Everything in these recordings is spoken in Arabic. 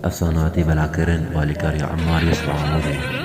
أفساناتي بلاكرن والكاري عمار يسوع عمودي.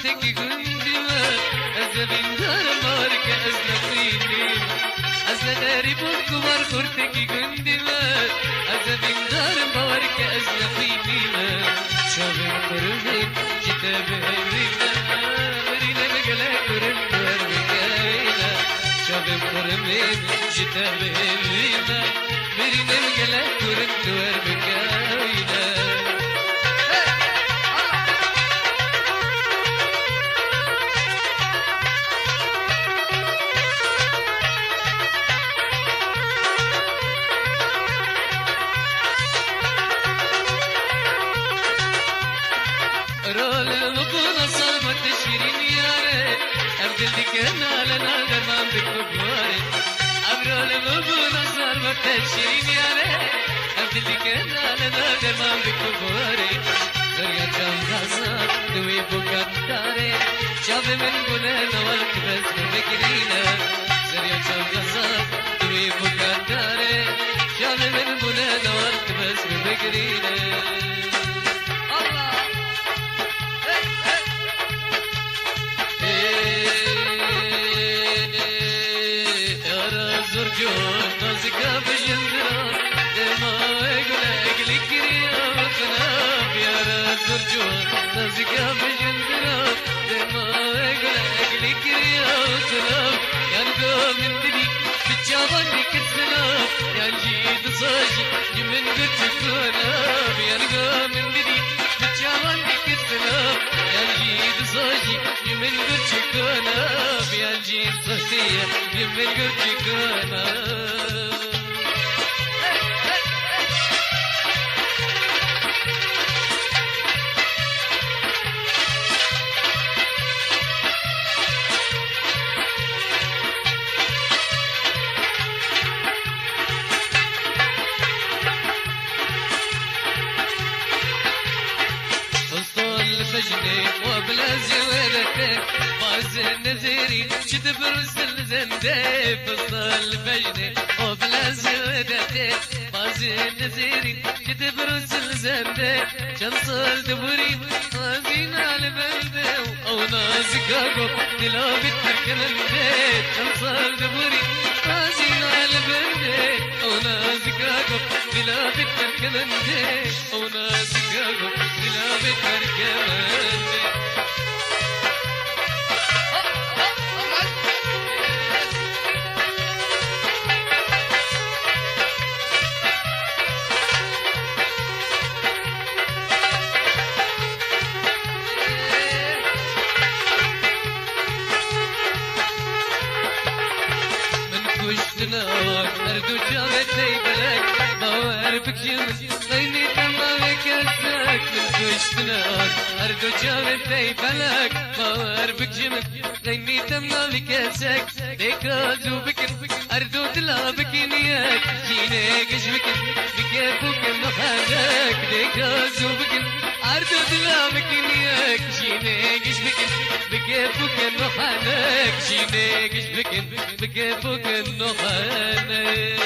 خورتك قندمة أزبين دار مارك أزنقيني أزغاري بكبر خورتك قندمة أزبين دار مارك أزنقيني شابين قرمين كتابين مرينا مقلا قرم ورمكاينا شابين قرمين كتابين مرينا مقلا قرم ورمكاينا رول المبونة صلبة تشيرين ياري أبدل كنا لنا درمان بكباري أبرول المبونة صلبة تشيرين ياري أبدل كنا لنا درمان بكباري زريا جام غازا دوي بكتاري شاب من بلنا والكبس بكرينا زريا جام غازا دوي بكتاري شاب من بلنا والكبس بكرينا نازكا بجندران دما يقول اقلي كريا وخناب يا راس رجوان نازكا بجندران دما يقول اقلي كريا وخناب يا نقوم من دبي بتجابني كالسناب يا نجيد صاجي يمن قلت كوناب يا نقوم من دبي بتجابني كالسناب يا نجيد صاجي يمن قلت كوناب يا نجيد صاجي يمن قلت كوناب فجني وبلا زوالتك باز نزيري شد برسل زندي فصل فجني وبلا زوالتك باز نزيري شد برسل زندي شنصل دبري غازين على بلدي او نازكاكو تلابت تركنندي شنصل دبري غازين على بلدي او نازكاكو تلابت تركنندي او نازكاكو تلابت تركنندي أردو جابتي بلك باور بكجمن غيني تمامك أساك من كشتنار أردو جابتي بلك باور بكجمن غيني تمامك أساك ديكازو بكن أردو تلابك نياك جينيك بكن بكيفوك مخانك ديكازو بكن أردو تلابك نياك جينيك بكن بكيفوك مخانك جينيك بكن بكيفوك مخانك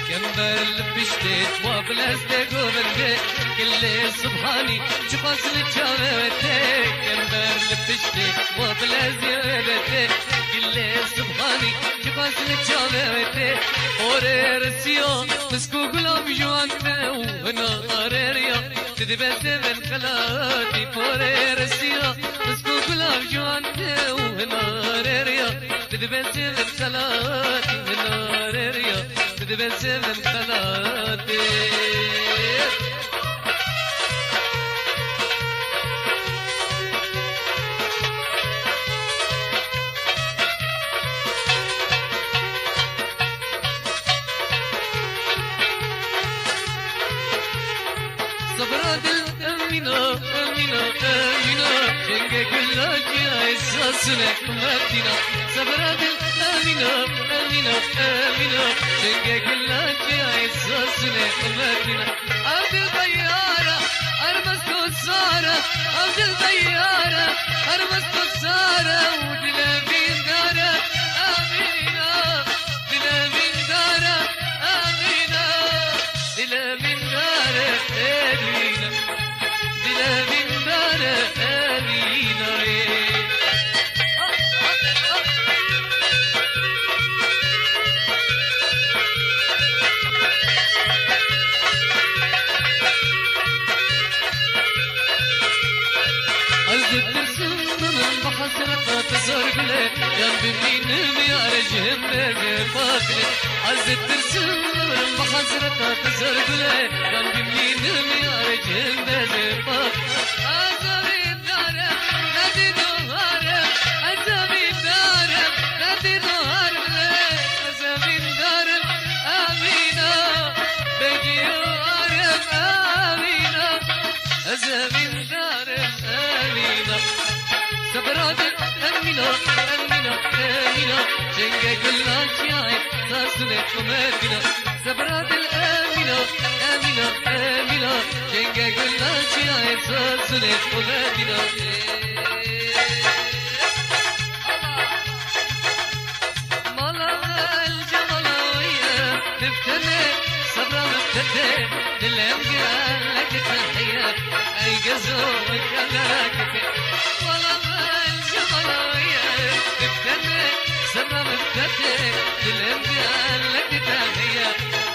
جنبل بشتيت وبلازدك وبردك كل سبحاني شخص لتشاوتك جنبل بشتيت وبلازدك كل سبحاني شخص لتشاوتك ورسيا مسكو قلب جوانته وناريا تدبس من خلاتي ورسيا مسكو قلب جوانته وناريا تدبس من خلاتي وناريا تدبس من خلاتي صبرات الأمينة أمينة أمينة شنك كلك يا إساسنا مدينة صبرات الأمينة أمينة أمينة شنك كلك يا إساسنا مدينة عبد الغيار الصارة عبد الطيارة أرمس الصارة ودلا من دارة آمينة دلا من دارة آمينة دلا من دارة آمينة دلا من دارة آمينة حسرتنا تزور قلي قلبي منين يا رجهم بفاقلي عزت ترسم بحسرتنا تزور قلي قلبي منين يا رجهم بفاقلي عزامي دارم نادي دوهارم عزامي دارم نادي دوهارم عزامي دارم آمينة بجي وارم آمينة عزامي دارم آمينة سبرات أمينة أمينة أمينة جنگة كلها شاي ساسنة قمتنا سبرات الأمينة أمينة أمينة جنگة كلها شاي ساسنة قمتنا مالا الجمالوية تفتنى صبرا مفتدى دلهم قال لك تحية أي قزوك أدراكك سبا مفتتك دلم قال لك تحية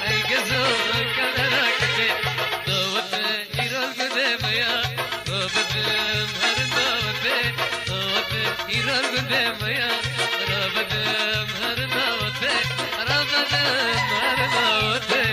أي قزوك كذراكتك دوته إيرال قداميا رابدم هر دوته دوته إيرال قداميا رابدم هر دوته رابدم هر دوته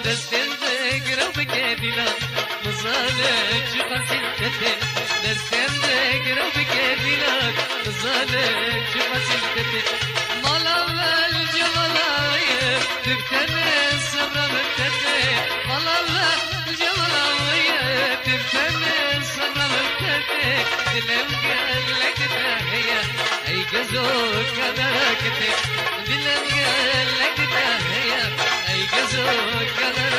دستن ذكرى بكيدنا نزالك شقصيتك دستن ذكرى بكيدنا نزالك شقصيتك مالا الجمالاوية تبتنى الصبر مبتدى مالا الجمالاوية تبتنى الصبر مبتدى دلم قال لك تحية أي قزوك كذاكتك دلم قال لك تحية أي قزوك كذاكتك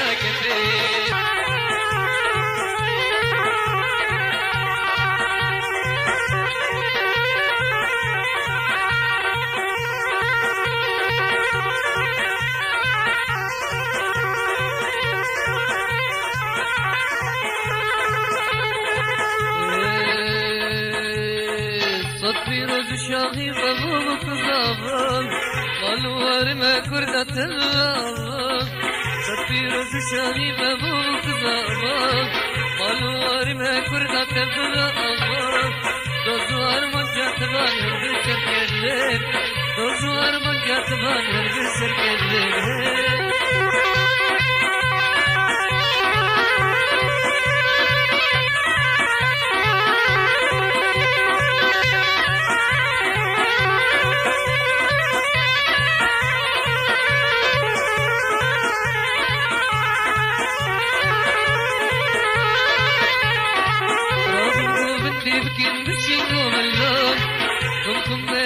فيروز شاهي بابوك زابان مالوار ما كردة الغابان فيروز شاهي بابوك زابان مالوار ما كردة الغابان دوزوار من جاتبان هربي سركلين دوزوار من جاتبان هربي سركلين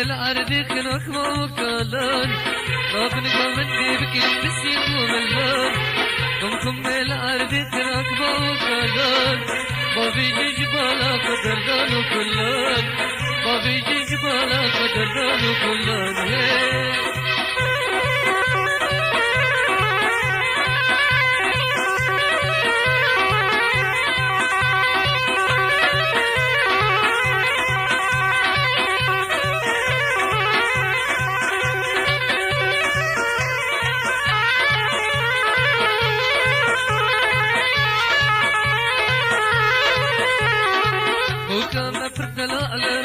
العرض خنوك موكالان رابن قامت بكين بسيط وملان قمكم العرض خنوك موكالان بابي جبالا قدردان وكلان بابي جبالا قدردان وكلان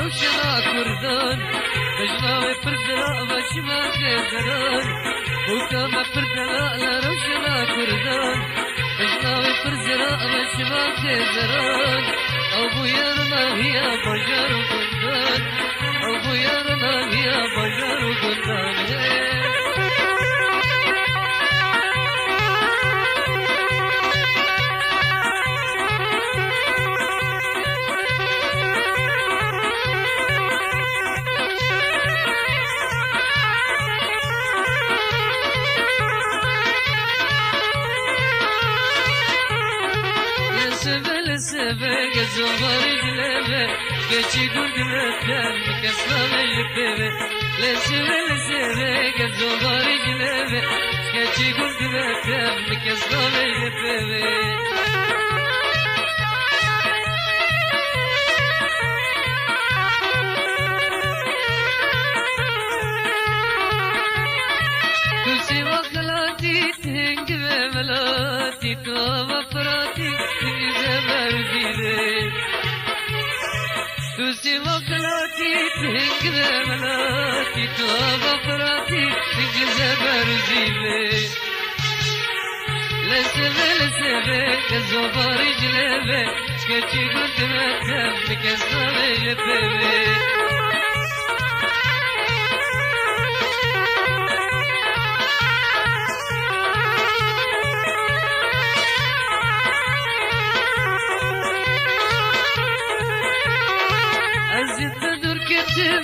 روشنا كردان بجناوي پردلا بشما خزران وكما پردلا روشنا كردان بجناوي پردلا سباك زران أبو يرنا هي بجر قندان أبو يرنا هي بجر قندان سبك الزوار جلبه كشي قلت مكان كسرة يبتبه لسبك سبك الزوار جلبه كشي قلت مكان كسرة يبتبه كسي وقلاتي تهنج بملاتي توما فراتي تسي وقلاتي تهنج بملاتي توما فراتي تنجز برزيلي لسبه كزوبار جلبه كشي قلت مكان كسرة يبتبه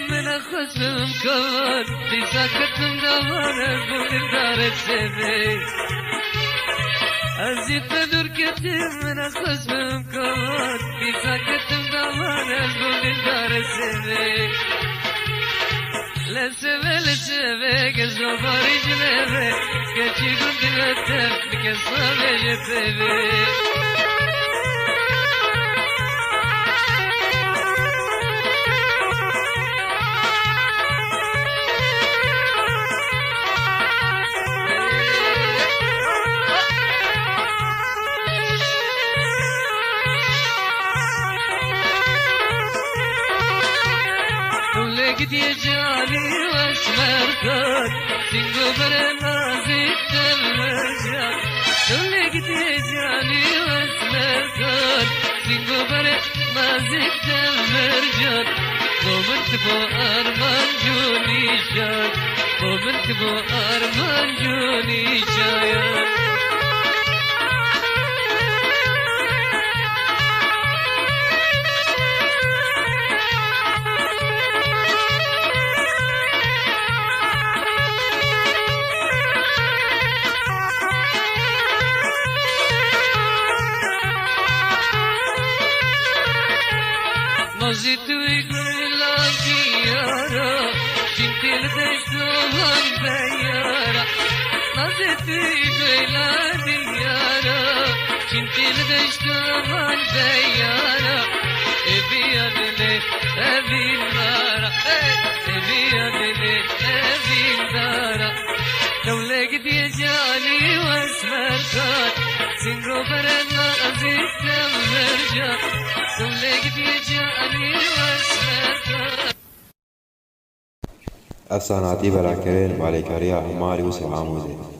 من خصم كون في ساكتم دوانا قول دار السبي أزيد تدور كتير من خصم كون في ساكتم دوانا قول دار السبي لسبي كزوباري جلبي كشي قلت متر كصابي يبتبي لقد يجعلي واسمر كون سنقو برنازي تمرجان لقد يجعلي واسمر كون سنقو برنازي تمرجان ومنت بو أرمان جوني شان ومنت بو أرمان جوني شان نزيتو يقول لك يارا كنت لدشتوان بيارا نزيتو يقول لك يارا كنت لدشتوان بيارا ابي ادلي ابي نارا ابي ادلي ابي نارا لو لقيت يجالي واسمر كان سنقو برنا ازيد تمرجان لو لقيت يجالي واسمر كان افساناتی براکرین مالکاریا عمار یوسف عاموزی